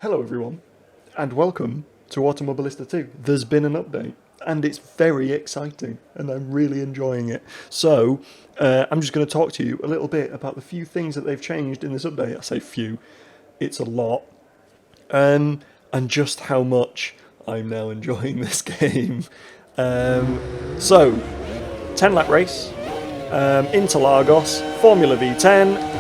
Hello everyone, and welcome to Automobilista 2. There's been an update, and it's very exciting, and I'm really enjoying it. So, I'm just going to talk to you a little bit about the few things that they've changed in this update. I say few, it's a lot. And just how much I'm now enjoying this game. So, 10 lap race, Interlagos, Formula V10.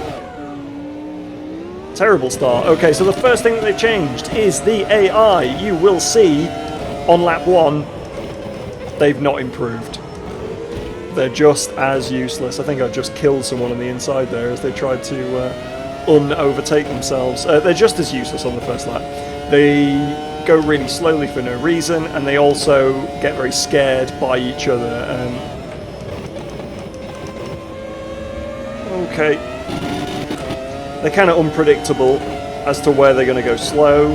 Terrible start. Okay, so the first thing that they've changed is the AI. You will see on lap 1, they've not improved. They're just as useless. I think I've just killed someone on the inside there as they tried to un-overtake themselves. They're just as useless on the first lap. They go really slowly for no reason, and they also get very scared by each other. Okay. They're kind of unpredictable as to where they're going to go slow,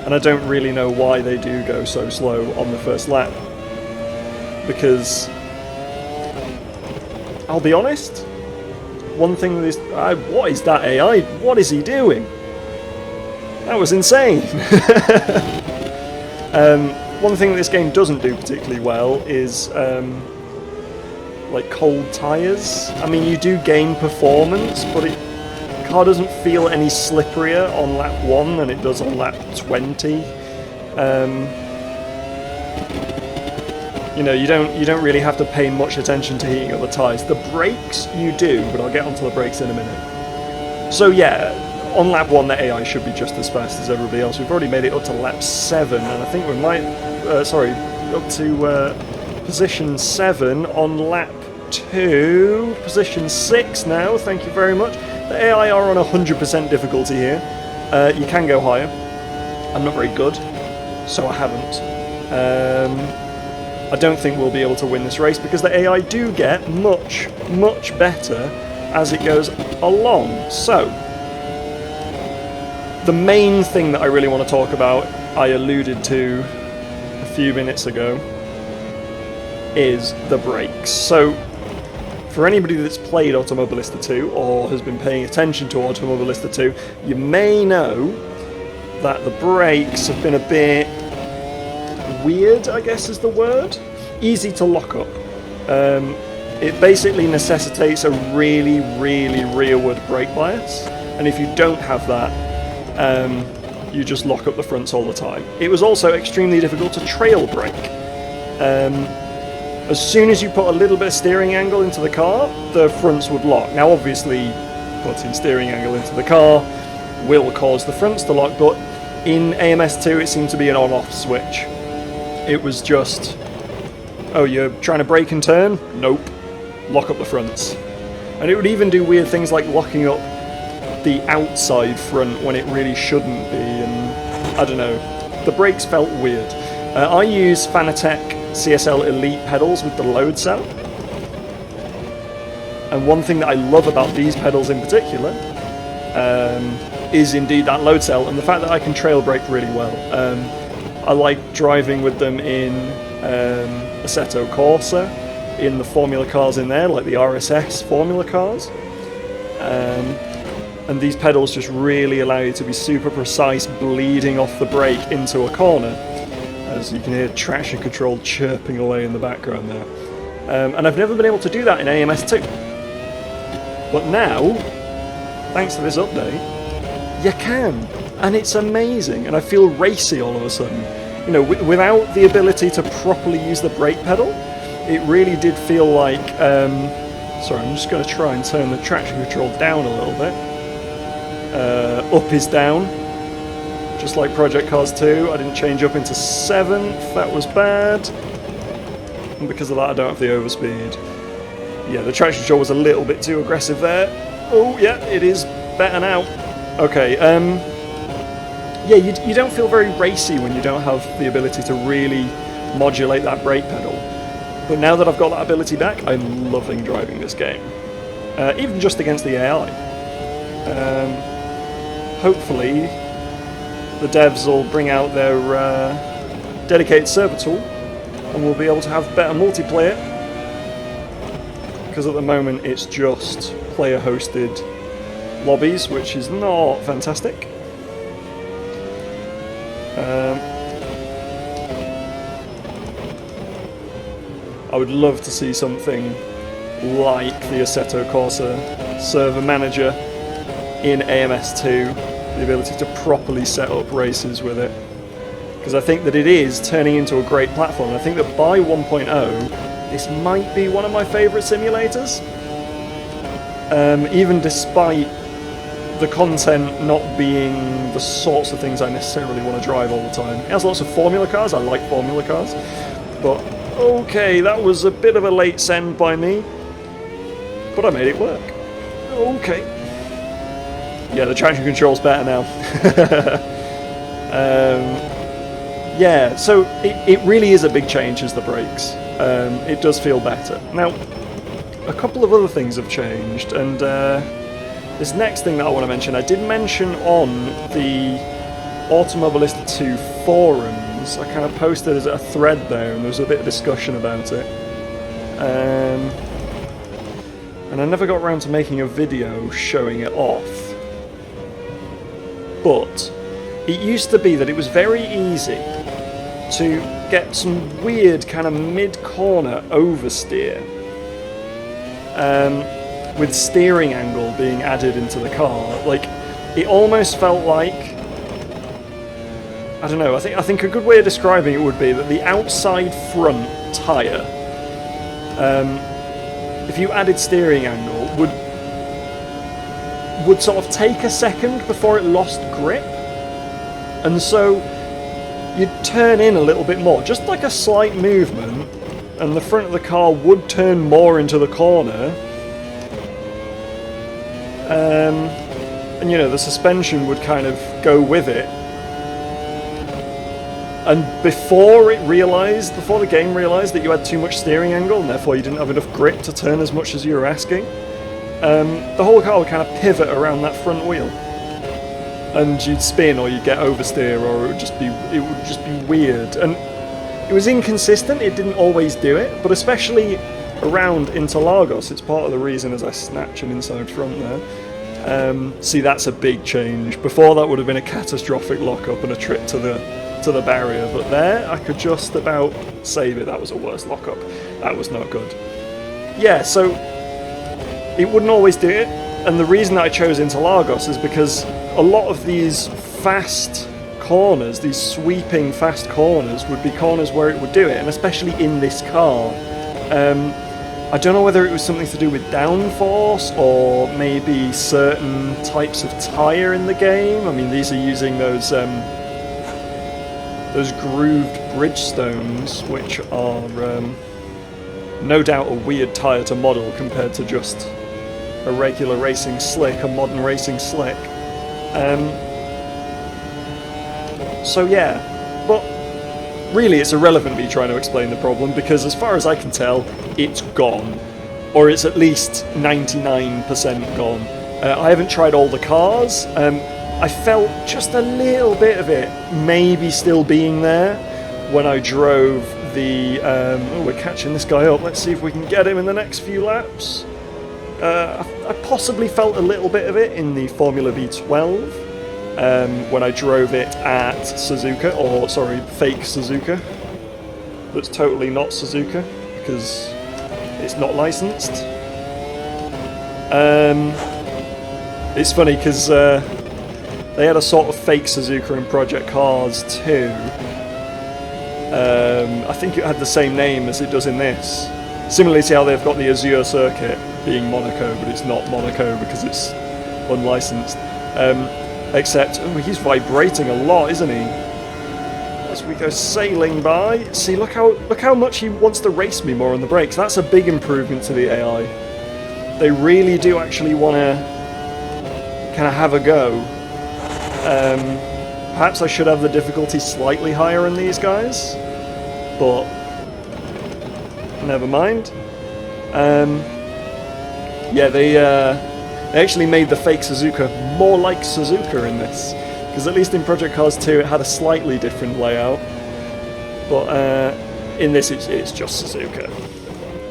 and I don't really know why they do go so slow on the first lap, because I'll be honest, one thing is, what is that AI? What is he doing? That was insane. One thing that this game doesn't do particularly well is like cold tyres. I mean, you do gain performance, but the car doesn't feel any slipperier on lap 1 than it does on lap 20. You know, you don't really have to pay much attention to heating up the tyres. The brakes you do, but I'll get onto the brakes in a minute. So yeah, on lap 1 the AI should be just as fast as everybody else. We've already made it up to lap 7, and I think we might, up to position 7 on lap 2, position 6 now, thank you very much. The AI are on 100% difficulty here. You can go higher. I'm not very good, so I haven't. I don't think we'll be able to win this race because the AI do get much, much better as it goes along. So, the main thing that I really want to talk about, I alluded to a few minutes ago, is the brakes. So, for anybody that's played Automobilista 2 or has been paying attention to Automobilista 2, you may know that the brakes have been a bit weird, I guess is the word. Easy to lock up. It basically necessitates a really, really rearward brake bias, and if you don't have that, you just lock up the fronts all the time. It was also extremely difficult to trail brake. As soon as you put a little bit of steering angle into the car, the fronts would lock. Now obviously, putting steering angle into the car will cause the fronts to lock, but in AMS2 it seemed to be an on-off switch. It was just, oh, you're trying to brake and turn? Nope. Lock up the fronts. And it would even do weird things like locking up the outside front when it really shouldn't be, and I don't know. The brakes felt weird. I use Fanatec CSL Elite pedals with the load cell, and one thing that I love about these pedals in particular is indeed that load cell and the fact that I can trail brake really well. I like driving with them in Assetto Corsa, in the Formula cars in there, like the RSS Formula cars, and these pedals just really allow you to be super precise, bleeding off the brake into a corner. As you can hear traction control chirping away in the background there. And I've never been able to do that in AMS2. But now, thanks to this update, you can. And it's amazing. And I feel racy all of a sudden. You know, without the ability to properly use the brake pedal, it really did feel like... sorry, I'm just going to try and turn the traction control down a little bit. Up is down. Just like Project Cars 2, I didn't change up into 7th, that was bad. And because of that I don't have the overspeed. Yeah, the traction control was a little bit too aggressive there. Oh yeah, it is better now. Okay, yeah, you don't feel very racy when you don't have the ability to really modulate that brake pedal. But now that I've got that ability back, I'm loving driving this game. Even just against the AI. Hopefully the devs will bring out their dedicated server tool and we'll be able to have better multiplayer, because at the moment it's just player hosted lobbies, which is not fantastic. I would love to see something like the Assetto Corsa server manager in AMS2, the ability to properly set up races with it. Because I think that it is turning into a great platform. I think that by 1.0, this might be one of my favourite simulators. Even despite the content not being the sorts of things I necessarily want to drive all the time. It has lots of formula cars, I like formula cars. But, okay, that was a bit of a late send by me. But I made it work. Okay. Yeah, the traction control's better now. Yeah, so it really is a big change as the brakes. It does feel better. Now, a couple of other things have changed, and this next thing that I want to mention, I did mention on the Automobilista 2 forums. I kind of posted a thread there, and there was a bit of discussion about it. And I never got around to making a video showing it off. But it used to be that it was very easy to get some weird kind of mid-corner oversteer with steering angle being added into the car. Like, it almost felt like, I don't know, I think a good way of describing it would be that the outside front tyre, if you added steering angle, would sort of take a second before it lost grip, and so you'd turn in a little bit more, just like a slight movement, and the front of the car would turn more into the corner, and you know, the suspension would kind of go with it. And before the game realised that you had too much steering angle, and therefore you didn't have enough grip to turn as much as you were asking, the whole car would kind of pivot around that front wheel, and you'd spin, or you'd get oversteer, or it would just be weird. And it was inconsistent. It didn't always do it, but especially around Interlagos, it's part of the reason as I snatch an inside front there. See, that's a big change. Before, that would have been a catastrophic lockup and a trip to the barrier, but there I could just about save it. That was a worse lockup. That was not good. Yeah, so it wouldn't always do it, and the reason that I chose Interlagos is because a lot of these fast corners, these sweeping fast corners, would be corners where it would do it, and especially in this car. I don't know whether it was something to do with downforce or maybe certain types of tyre in the game. I mean, these are using those grooved Bridgestones, which are no doubt a weird tyre to model compared to just a regular racing slick, a modern racing slick. So yeah, but really it's irrelevant me trying to explain the problem, because as far as I can tell, it's gone. Or it's at least 99% gone. I haven't tried all the cars. I felt just a little bit of it maybe still being there when I drove the... oh, we're catching this guy up. Let's see if we can get him in the next few laps. I possibly felt a little bit of it in the Formula V12 when I drove it at Suzuka, or sorry, fake Suzuka. That's totally not Suzuka because it's not licensed. It's funny because they had a sort of fake Suzuka in Project Cars too. I think it had the same name as it does in this. Similarly to how they've got the Azure circuit being Monaco, but it's not Monaco because it's unlicensed. Except, oh, he's vibrating a lot, isn't he? As we go sailing by. See, look how much he wants to race me more on the brakes. That's a big improvement to the AI. They really do actually want to kind of have a go. Perhaps I should have the difficulty slightly higher in these guys, but never mind. Yeah, they actually made the fake Suzuka more like Suzuka in this, because at least in Project Cars 2 it had a slightly different layout, but in this it's just Suzuka.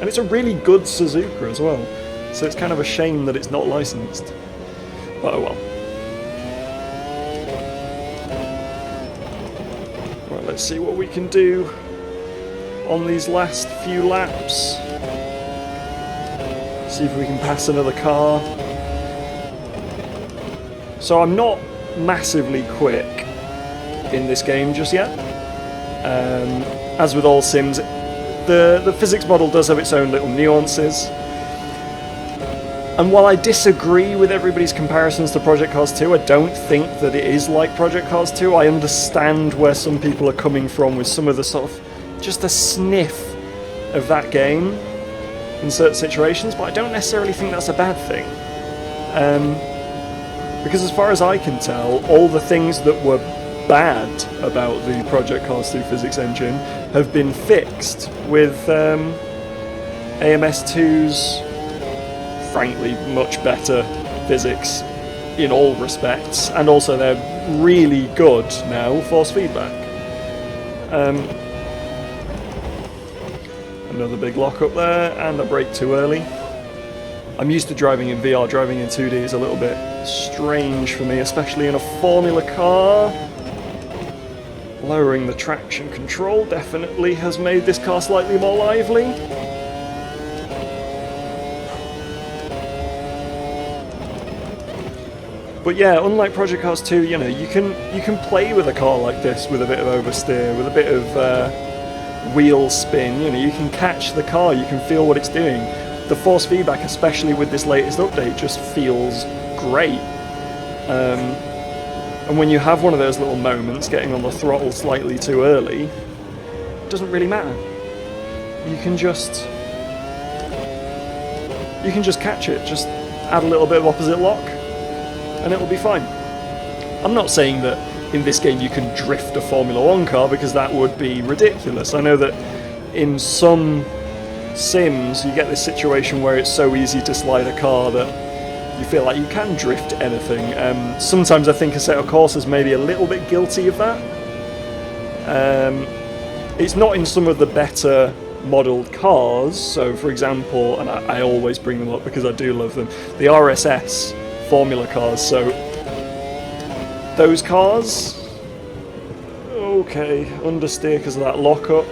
And it's a really good Suzuka as well, so it's kind of a shame that it's not licensed. But oh well. Right, let's see what we can do on these last few laps. See if we can pass another car. So I'm not massively quick in this game just yet. As with all sims, the physics model does have its own little nuances. And while I disagree with everybody's comparisons to Project Cars 2, I don't think that it is like Project Cars 2. I understand where some people are coming from with some of the sort of just a sniff of that game in certain situations, but I don't necessarily think that's a bad thing. Because as far as I can tell, all the things that were bad about the Project Cars 2 physics engine have been fixed with AMS2's frankly much better physics in all respects, and also they're really good now force feedback. Another big lock up there, and I brake too early. I'm used to driving in VR, driving in 2D is a little bit strange for me, especially in a Formula car. Lowering the traction control definitely has made this car slightly more lively. But yeah, unlike Project Cars 2, you know, you can play with a car like this with a bit of oversteer, with a bit of wheel spin. You know, you can catch the car, you can feel what it's doing. The force feedback, especially with this latest update, just feels great. And when you have one of those little moments, getting on the throttle slightly too early, it doesn't really matter. You can just catch it, just add a little bit of opposite lock, and it'll be fine. I'm not saying that in this game you can drift a Formula 1 car, because that would be ridiculous. I know that in some sims you get this situation where it's so easy to slide a car that you feel like you can drift anything. Sometimes I think Assetto Corsa is maybe a little bit guilty of that. It's not in some of the better modelled cars, so for example, and I always bring them up because I do love them, the RSS Formula cars. So those cars, okay, understeer because of that lockup.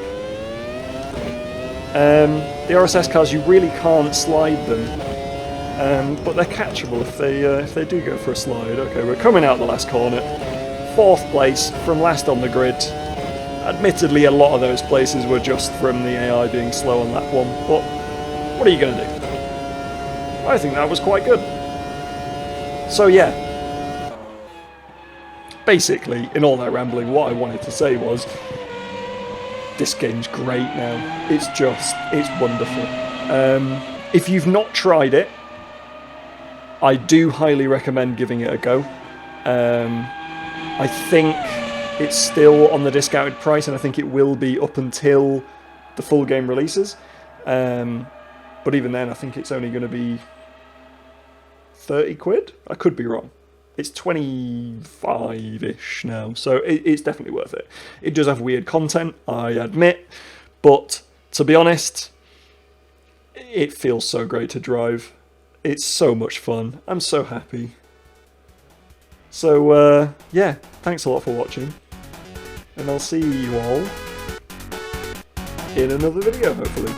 The RSS cars, you really can't slide them, but they're catchable if they do go for a slide. Okay, we're coming out the last corner, 4th place from last on the grid. Admittedly, a lot of those places were just from the AI being slow on that one, but what are you going to do? I think that was quite good. So yeah, basically, in all that rambling, what I wanted to say was, this game's great now. It's wonderful. If you've not tried it, I do highly recommend giving it a go. I think it's still on the discounted price, and I think it will be up until the full game releases. But even then, I think it's only going to be 30 quid? I could be wrong. It's 25-ish now, so it's definitely worth it. It does have weird content, I admit, but to be honest, it feels so great to drive. It's so much fun. I'm so happy. So, yeah, thanks a lot for watching, and I'll see you all in another video, hopefully.